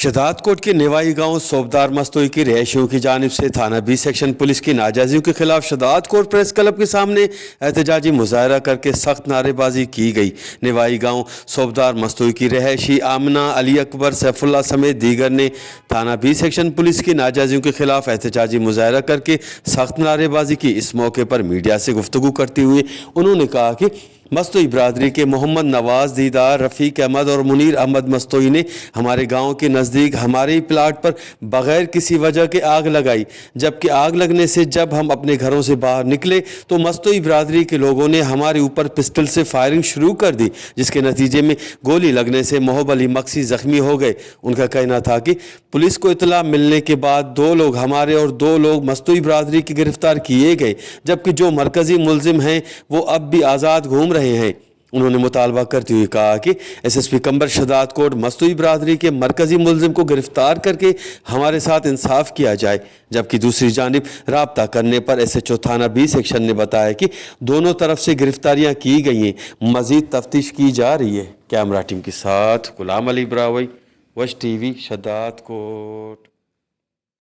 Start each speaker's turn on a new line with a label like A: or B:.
A: शदात coat के नेवाई गांव सोबदार मस्तोई की रिहायशियों की जानिब से थाना बी सेक्शन पुलिस की नाजायजियों के खिलाफ शदात कोट प्रेस क्लब के सामने एहतजाजी मुजाहरा करके सख्त नारेबाजी की गई। नेवाई गांव सोबदार मस्तोई की रिहायशी आमना, अली अकबर, सैफुल्ला समेत दीगर ने थाना बी सेक्शन पुलिस की नाजायजियों के खिलाफ एहतजाजी मुजाहरा करके सख्त नारेबाजी की। इस मौके पर मीडिया से गुफ्तगू करते हुए उन्होंने कहा कि मस्तोई बरादरी के मोहम्मद नवाज, दीदार, रफ़ीक अहमद और मुनीर अहमद मस्तोई ने हमारे गांव के नज़दीक हमारे ही प्लाट पर बग़ैर किसी वजह के आग लगाई, जबकि आग लगने से जब हम अपने घरों से बाहर निकले तो मस्तोई बरादरी के लोगों ने हमारे ऊपर पिस्टल से फायरिंग शुरू कर दी, जिसके नतीजे में गोली लगने से मोहब अली मक्सी ज़ख्मी हो गए। उनका कहना था कि पुलिस को इतला मिलने के बाद 2 लोग हमारे और 2 लोग मस्तोई बरादरी के गिरफ्तार किए गए, जबकि जो मरकज़ी मुलजिम हैं वो अब भी आज़ाद घूम रहे हैं। उन्होंने मुतालबा करते हुए कहा कि एसएसपी कंबर शदात कोट मस्तोई बरादरी के मरकज़ी मुलजिम को गिरफ्तार करके हमारे साथ इंसाफ किया जाए। जबकि दूसरी जानिब राब्ता करने पर एसएचओ थाना बी सेक्शन ने बताया कि दोनों तरफ से गिरफ्तारियां की गई हैं, मज़ीद तफ्तीश की जा रही है। कैमरा टीम के साथ गुलाम अली ब्रावई, वश टीवी, शदात कोट।